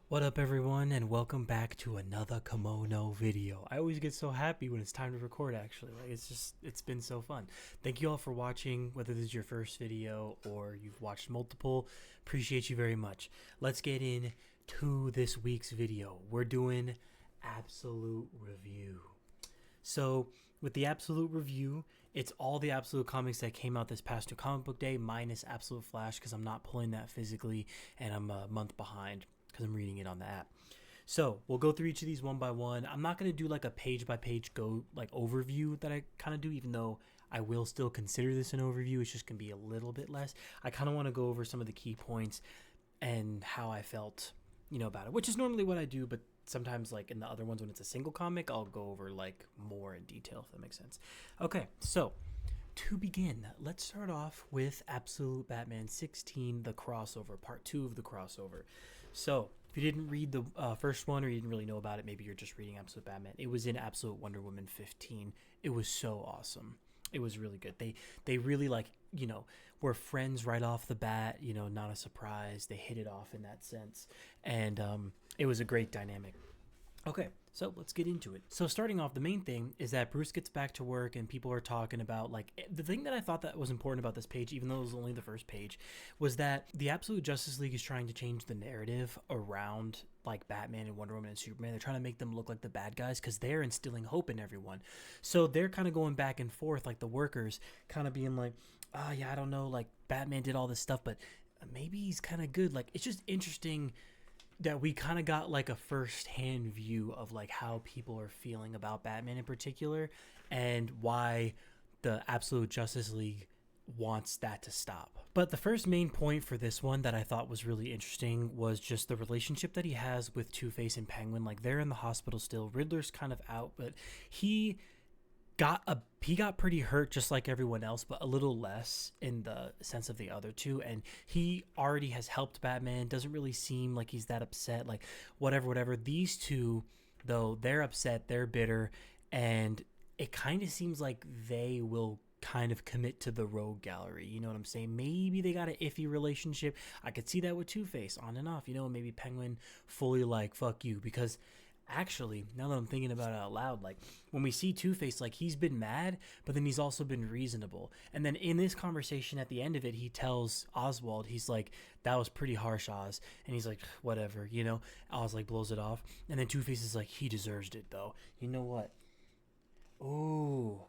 What up everyone, and welcome back to another kimono video. I always get so happy when it's time to record actually. It's been so fun. Thank you all for watching, whether this is your first video or you've watched multiple. Appreciate you very much. Let's get into this week's video. We're doing absolute review. So with the absolute review, it's all the absolute comics that came out this past comic book day minus Absolute Flash because I'm not pulling that physically and I'm a month behind because I'm reading it on the app. So we'll go through each of these one by one. I'm not going to do like a page by page overview that I kind of do, even though I will still consider this an overview. It's just going to be a little bit less. I kind of want to go over some of the key points and how I felt, about it, which is normally what I do, but sometimes like in the other ones when it's a single comic, I'll go over like more in detail, if that makes sense. Okay, so to begin, let's start off with Absolute Batman 16, the crossover, part 2 of the crossover. So, if you didn't read the first one or you didn't really know about it, maybe you're just reading Absolute Batman. It was in Absolute Wonder Woman 15. It was so awesome. It was really good. They really were friends right off the bat, not a surprise. They hit it off in that sense. And it was a great dynamic. Okay, so let's get into it. So starting off, the main thing is that Bruce gets back to work and people are talking about, the thing that I thought that was important about this page, even though it was only the first page, was that the Absolute Justice League is trying to change the narrative around like Batman and Wonder Woman and Superman. They're trying to make them look like the bad guys because they're instilling hope in everyone. So they're kind of going back and forth, like the workers kind of being like, oh yeah, I don't know, like Batman did all this stuff, but maybe he's kind of good. Like, it's just interesting that we kind of got like a first-hand view of like how people are feeling about Batman in particular and why the Absolute Justice League wants that to stop. But the first main point for this one that I thought was really interesting was just the relationship that he has with Two-Face and Penguin. Like, they're in the hospital still. Riddler's kind of out, but he got pretty hurt just like everyone else, but a little less in the sense of the other two. And he already has helped Batman. Doesn't really seem like he's that upset. Like, whatever. These two, though, they're upset. They're bitter. And it kind of seems like they will kind of commit to the rogue gallery. You know what I'm saying? Maybe they got an iffy relationship. I could see that with Two-Face on and off. Maybe Penguin fully like, fuck you. Because actually, now that I'm thinking about it out loud, like when we see Two-Face, like he's been mad, but then he's also been reasonable. And then in this conversation at the end of it, he tells Oswald, he's like, that was pretty harsh, Oz. And he's like, whatever, Oz like blows it off. And then Two-Face is like, he deserves it though. You know what? Ooh,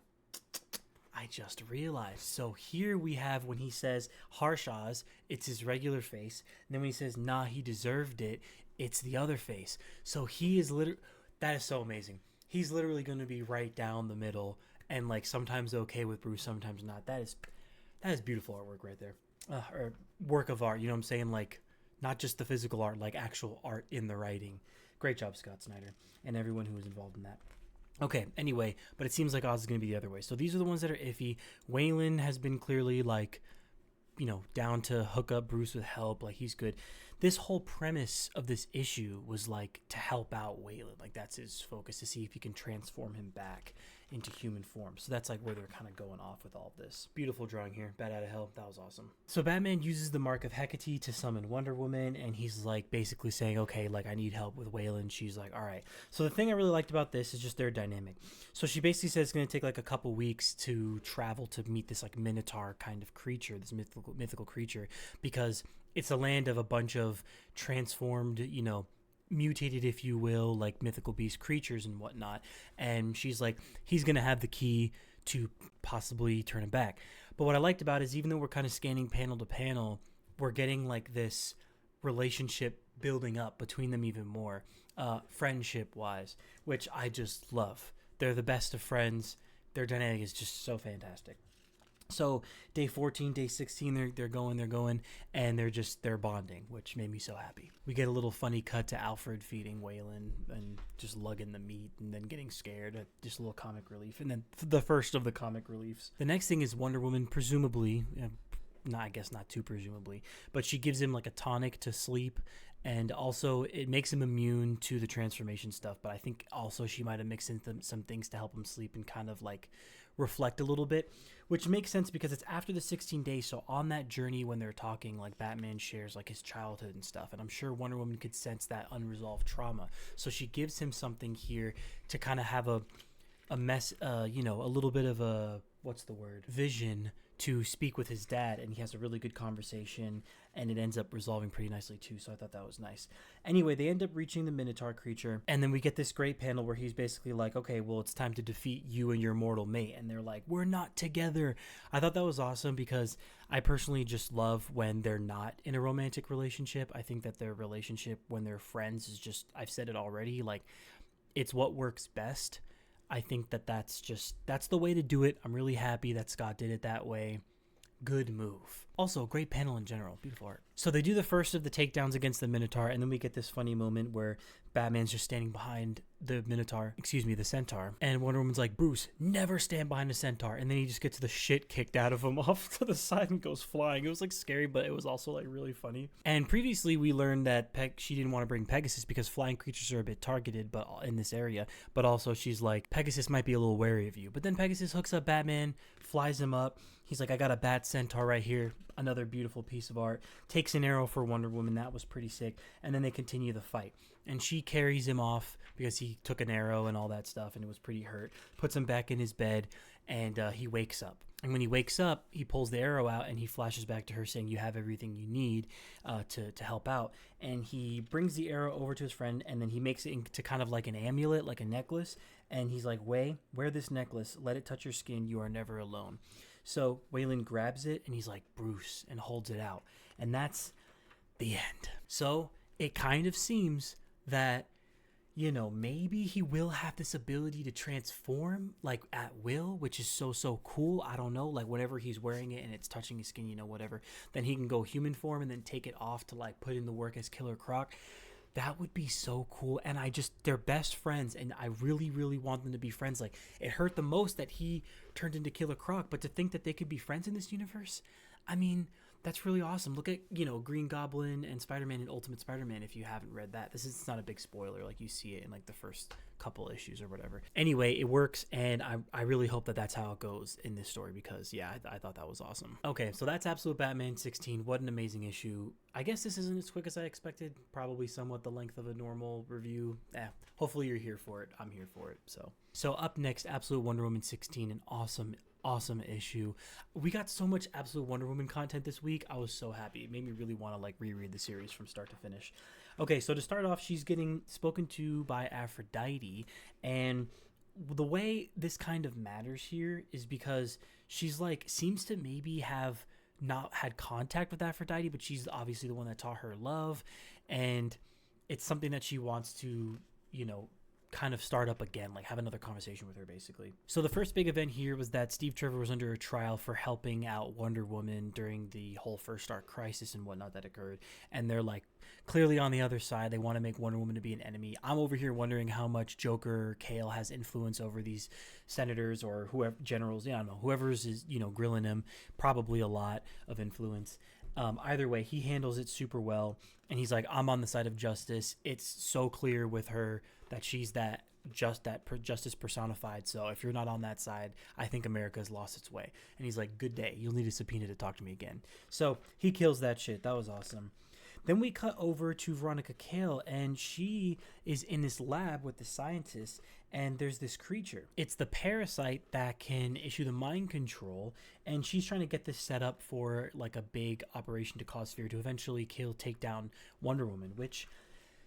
I just realized. So here we have when he says harsh Oz, it's his regular face. And then when he says, nah, he deserved it, it's the other face. So he is literally, that is so amazing. He's literally going to be right down the middle and like sometimes okay with Bruce, sometimes not. That is beautiful artwork right there. Or work of art, you know what I'm saying? Like, not just the physical art, like actual art in the writing. Great job, Scott Snyder, and everyone who was involved in that. Okay, anyway, but it seems like Oz is going to be the other way. So these are the ones that are iffy. Waylon has been clearly like, down to hook up Bruce with help. Like, he's good. This whole premise of this issue was like to help out Waylon. Like, that's his focus, to see if he can transform him back into human form. So that's like where they're kind of going off with all of this. Beautiful drawing here. Bat out of hell. That was awesome. So Batman uses the mark of Hecate to summon Wonder Woman, and he's like basically saying, okay, like I need help with Waylon. She's like, all right. So the thing I really liked about this is just their dynamic. So she basically says it's going to take like a couple weeks to travel to meet this like Minotaur kind of creature, this mythical creature, because it's a land of a bunch of transformed, mutated, if you will, like mythical beast creatures and whatnot. And she's like, he's going to have the key to possibly turn him back. But what I liked about it is, even though we're kind of scanning panel to panel, we're getting like this relationship building up between them even more, friendship wise, which I just love. They're the best of friends. Their dynamic is just so fantastic. So day 14, day 16, they're going, and they're bonding, which made me so happy. We get a little funny cut to Alfred feeding Waylon and just lugging the meat and then getting scared. Just a little comic relief, and then the first of the comic reliefs. The next thing is Wonder Woman, presumably. I guess not too presumably, but she gives him like a tonic to sleep, and also it makes him immune to the transformation stuff. But I think also she might have mixed in some things to help him sleep and kind of like reflect a little bit, which makes sense because it's after the 16 days. So on that journey when they're talking, like Batman shares like his childhood and stuff, and I'm sure Wonder Woman could sense that unresolved trauma. So she gives him something here to kind of have a mess, you know, a little bit of a, what's the word, vision to speak with his dad, and he has a really good conversation, and it ends up resolving pretty nicely too, so I thought that was nice. Anyway, they end up reaching the Minotaur creature, and then we get this great panel where he's basically like, okay, well, it's time to defeat you and your mortal mate, and they're like, we're not together. I thought that was awesome because I personally just love when they're not in a romantic relationship. I think that their relationship when they're friends is just, I've said it already, like, it's what works best. I think that that's the way to do it. I'm really happy that Scott did it that way. Good move. Also, great panel in general. Beautiful art. So they do the first of the takedowns against the Minotaur, and then we get this funny moment where Batman's just standing behind the Minotaur, the Centaur, and Wonder Woman's like, Bruce, never stand behind a Centaur, and then he just gets the shit kicked out of him off to the side and goes flying. It was like scary, but it was also like really funny. And previously we learned that she didn't want to bring Pegasus because flying creatures are a bit targeted but in this area, but also she's like, Pegasus might be a little wary of you. But then Pegasus hooks up Batman, flies him up. He's like, I got a bat centaur right here. Another beautiful piece of art. Takes an arrow for Wonder Woman. That was pretty sick. And then they continue the fight. And she carries him off because he took an arrow and all that stuff, and it was pretty hurt. Puts him back in his bed, and he wakes up. And when he wakes up, he pulls the arrow out, and he flashes back to her saying, you have everything you need to help out. And he brings the arrow over to his friend, and then he makes it into kind of like an amulet, like a necklace. And he's like, wear this necklace. Let it touch your skin. You are never alone. So Waylon grabs it, and he's like, Bruce, and holds it out. And that's the end. So it kind of seems that, you know, maybe he will have this ability to transform, like, at will, which is so cool. I don't know, like, whenever he's wearing it and it's touching his skin, you know, whatever. Then he can go human form and then take it off to, like, put in the work as Killer Croc. That would be so cool. And they're best friends, and I really want them to be friends. Like, it hurt the most that he turned into Killer Croc, but to think that they could be friends in this universe, I mean, that's really awesome. Look at, you know, Green Goblin and Spider-Man and Ultimate Spider-Man if you haven't read that. It's not a big spoiler. Like, you see it in, like, the first couple issues or whatever. Anyway, it works, and I really hope that that's how it goes in this story because, yeah, I thought that was awesome. Okay, so that's Absolute Batman 16. What an amazing issue. I guess this isn't as quick as I expected. Probably somewhat the length of a normal review. Hopefully you're here for it. I'm here for it. So up next, Absolute Wonder Woman 16, an awesome issue. We got so much Absolute Wonder Woman content this week. I was so happy. It made me really want to like reread the series from start to finish. Okay, so to start off, she's getting spoken to by Aphrodite, and the way this kind of matters here is because she's like seems to maybe have not had contact with Aphrodite, but she's obviously the one that taught her love, and it's something that she wants to, you know, kind of start up again, like have another conversation with her basically. So the first big event here was that Steve Trevor was under a trial for helping out Wonder Woman during the whole First Dark Crisis and whatnot that occurred, and they're like clearly on the other side. They want to make Wonder Woman to be an enemy. I'm over here wondering how much Joker Kale has influence over these senators or whoever, generals, yeah, I don't know, whoever's is, you know, grilling him, probably a lot of influence. Either way, he handles it super well, and he's like, I'm on the side of justice. It's so clear with her that she's justice personified. So if you're not on that side, I think America's lost its way. And he's like, good day. You'll need a subpoena to talk to me again. So he kills that shit. That was awesome. Then we cut over to Veronica Cale, and she is in this lab with the scientists, and there's this creature. It's the parasite that can issue the mind control, and she's trying to get this set up for like a big operation to cause fear to eventually take down Wonder Woman, which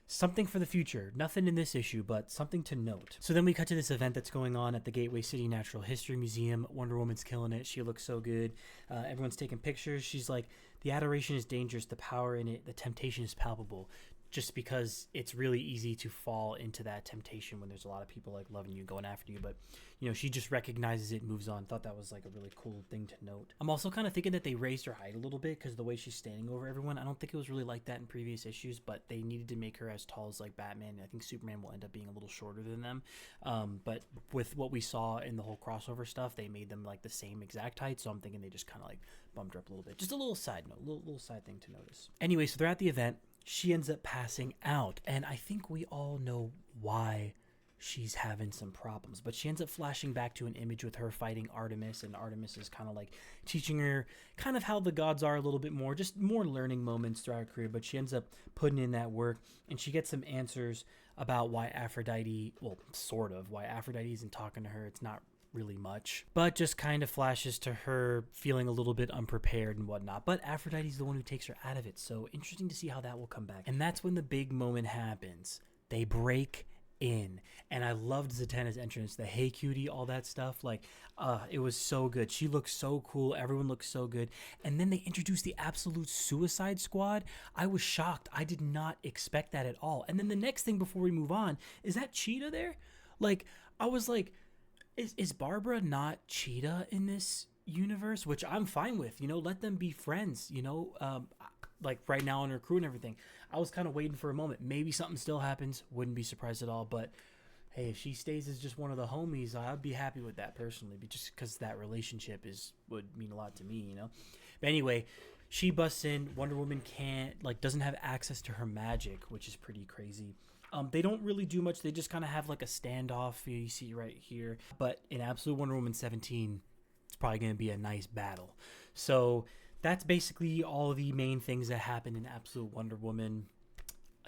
something for the future. Nothing in this issue, but something to note. So then we cut to this event that's going on at the Gateway City Natural History Museum. Wonder Woman's killing it. She looks so good. Everyone's taking pictures. She's like, the adoration is dangerous. The power in it, the temptation is palpable. Just because it's really easy to fall into that temptation when there's a lot of people like loving you, going after you. But, you know, she just recognizes it and moves on. Thought that was like a really cool thing to note. I'm also kind of thinking that they raised her height a little bit because the way she's standing over everyone, I don't think it was really like that in previous issues, but they needed to make her as tall as like Batman. I think Superman will end up being a little shorter than them. But with what we saw in the whole crossover stuff, they made them like the same exact height. So I'm thinking they just kind of like bumped her up a little bit. Just a little side note, little side thing to notice. Anyway, so they're at the event. She ends up passing out, and I think we all know why she's having some problems. But she ends up flashing back to an image with her fighting Artemis, and Artemis is kind of like teaching her kind of how the gods are a little bit more, just more learning moments throughout her career. But she ends up putting in that work, and she gets some answers about why Aphrodite, well, sort of, why Aphrodite isn't talking to her. It's not really much, but just kind of flashes to her feeling a little bit unprepared and whatnot. But Aphrodite's the one who takes her out of it, so interesting to see how that will come back. And that's when the big moment happens. They break in, and I loved Zatanna's entrance, the hey cutie, all that stuff. Like, it was so good. She looked so cool, everyone looked so good. And then they introduced the absolute Suicide Squad. I was shocked. I did not expect that at all. And then the next thing before we move on, is that Cheetah there? Like, I was like, is Barbara not Cheetah in this universe? Which I'm fine with, you know, let them be friends, you know, like right now on her crew and everything. I was kind of waiting for a moment. Maybe something still happens. Wouldn't be surprised at all. But hey, if she stays as just one of the homies, I'd be happy with that personally. But just because that relationship would mean a lot to me, you know. But anyway, she busts in. Wonder Woman doesn't have access to her magic, which is pretty crazy. They don't really do much. They just kind of have like a standoff. You see right here. But in Absolute Wonder Woman 17, it's probably going to be a nice battle. So that's basically all the main things that happen in Absolute Wonder Woman.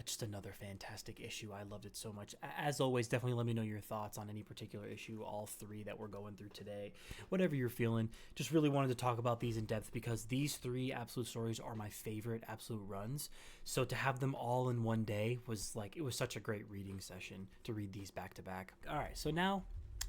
Just another fantastic issue. I loved it so much. As always, definitely let me know your thoughts on any particular issue, all three that we're going through today. Whatever you're feeling. Just really wanted to talk about these in depth because these three Absolute stories are my favorite Absolute runs. So to have them all in one day was like, it was such a great reading session to read these back to back. All right, so now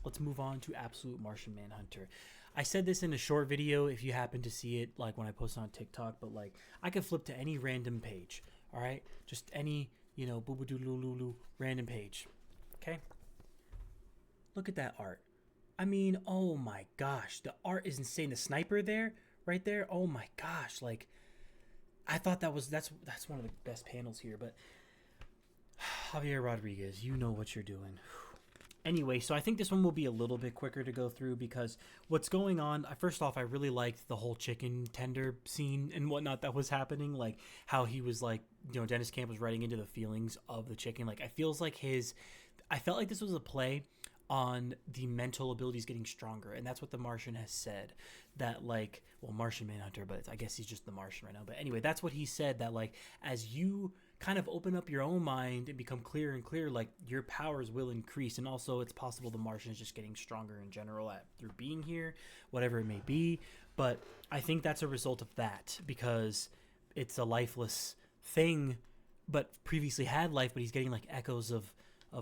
let's move on to Absolute Martian Manhunter. I said this in a short video if you happen to see it, like when I post on TikTok, but like I could flip to any random page. All right, just any, you know, boo-boo-doo-loo-loo-loo random page. Okay, look at that art. I mean, oh my gosh, the art is insane. The sniper there, right there. Oh my gosh, like I thought that's one of the best panels here. But Javier Rodriguez, you know what you're doing. Anyway, so I think this one will be a little bit quicker to go through because what's going on, first off, I really liked the whole chicken tender scene and whatnot that was happening, like how he was like, you know, Dennis Camp was writing into the feelings of the chicken. Like, I felt like this was a play on the mental abilities getting stronger, and that's what the Martian has said, that like, well, Martian Manhunter, but I guess he's just the Martian right now. But anyway, that's what he said, that like, as you kind of open up your own mind and become clearer and clearer, like your powers will increase. And also it's possible the Martian is just getting stronger in general through being here, whatever it may be. But I think that's a result of that because it's a lifeless thing, but previously had life, but he's getting like echoes of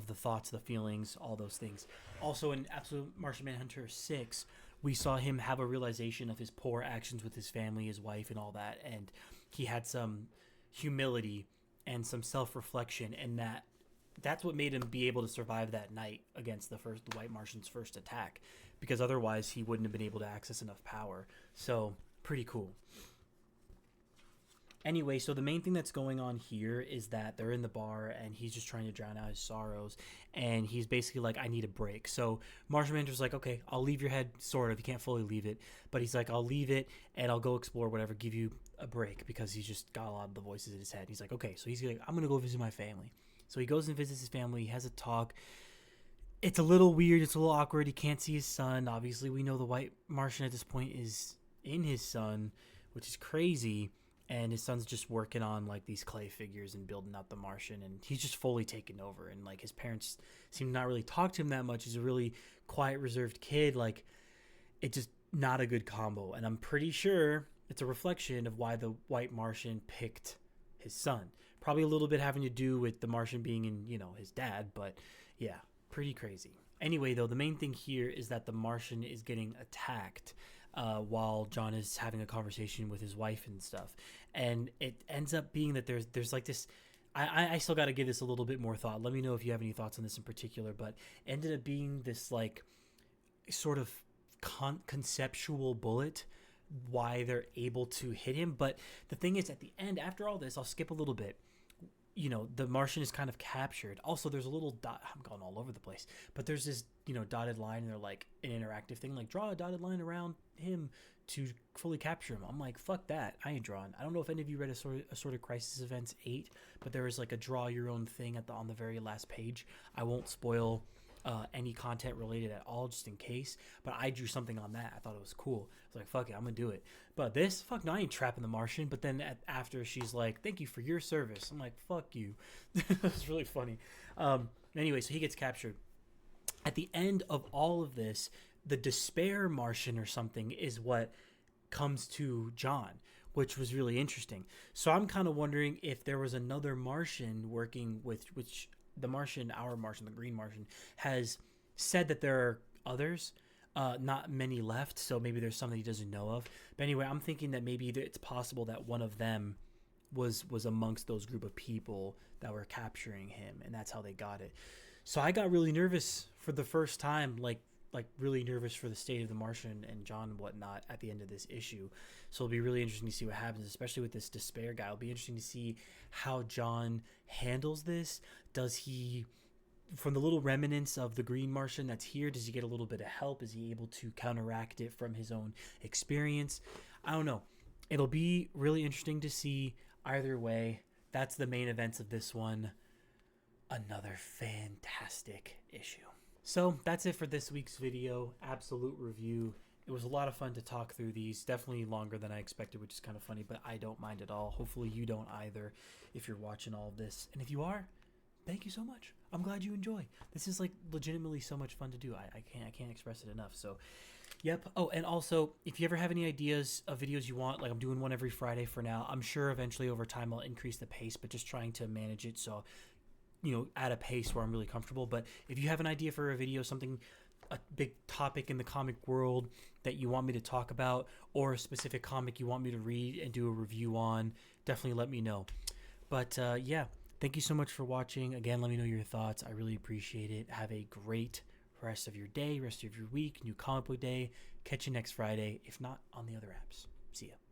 the thoughts, the feelings, all those things. Also in Absolute Martian Manhunter 6, we saw him have a realization of his poor actions with his family, his wife, and all that. And he had some humility and some self-reflection, and that's what made him be able to survive that night against the White Martian's first attack, because otherwise he wouldn't have been able to access enough power. So pretty cool. Anyway, so the main thing that's going on here is that they're in the bar and he's just trying to drown out his sorrows, and he's basically like, I need a break. So Martian Manhunter's like, okay, I'll leave your head, sort of. He can't fully leave it, but he's like, I'll leave it and I'll go explore whatever, give you a break, because he's just got a lot of the voices in his head. He's like, okay, so he's like, I'm gonna go visit my family. So he goes and visits his family. He has a talk. It's a little weird. It's a little awkward. He can't see his son. Obviously, we know the White Martian at this point is in his son, which is crazy. And his son's just working on like these clay figures and building out the Martian, and he's just fully taken over. And like his parents seem to not really talk to him that much. He's a really quiet, reserved kid. Like, it just not a good combo. And I'm pretty sure it's a reflection of why the White Martian picked his son. Probably a little bit having to do with the Martian being in, you know, his dad. But yeah, pretty crazy. Anyway, though, the main thing here is that the Martian is getting attacked while John is having a conversation with his wife and stuff. And it ends up being that there's like this, I still got to give this a little bit more thought. Let me know if you have any thoughts on this in particular, but ended up being this like sort of conceptual bullet, why they're able to hit him. But the thing is, at the end, after all this, I'll skip a little bit. You know, the Martian is kind of captured. Also, there's a little dot. I'm going all over the place, but there's this, you know, dotted line, and they're like an interactive thing, like draw a dotted line around him to fully capture him. I'm like, fuck that. I ain't drawing. I don't know if any of you read a sort of Crisis Events 8, but there was like a draw your own thing on the very last page. I won't spoil any content related at all, just in case. But I drew something on that. I thought it was cool. I was like, fuck it, I'm gonna do it. But this, fuck no, I ain't trapping the Martian. But then after she's like, thank you for your service, I'm like, fuck you. It was really funny. Anyway, so he gets captured. At the end of all of this, the despair Martian or something is what comes to John, which was really interesting. So I'm kind of wondering if there was another Martian working with, which the Martian, our Martian, the Green Martian, has said that there are others, not many left. So maybe there's some that he doesn't know of. But anyway, I'm thinking that maybe it's possible that one of them was amongst those group of people that were capturing him, and that's how they got it. So I got really nervous for the first time, like really nervous for the state of the Martian and John and whatnot at the end of this issue. So it'll be really interesting to see what happens, especially with this despair guy. It'll be interesting to see how John handles this. Does he, from the little remnants of the Green Martian that's here, does he get a little bit of help? Is he able to counteract it from his own experience? I don't know. It'll be really interesting to see either way. That's the main events of this one. Another fantastic issue. So that's it for this week's video. Absolute review. It was a lot of fun to talk through these. Definitely longer than I expected, which is kind of funny, but I don't mind at all. Hopefully you don't either if you're watching all of this. And if you are, thank you so much. I'm glad you enjoy. This is like legitimately so much fun to do. I can't express it enough. So yep. Oh, and also, if you ever have any ideas of videos you want, like I'm doing one every Friday for now. I'm sure eventually over time I'll increase the pace, but just trying to manage it so, you know, at a pace where I'm really comfortable. But if you have an idea for a video, something, a big topic in the comic world that you want me to talk about, or a specific comic you want me to read and do a review on, definitely let me know. But yeah, thank you so much for watching. Again, let me know your thoughts. I really appreciate it. Have a great rest of your day, rest of your week, new comic book day. Catch you next Friday, if not on the other apps. See ya.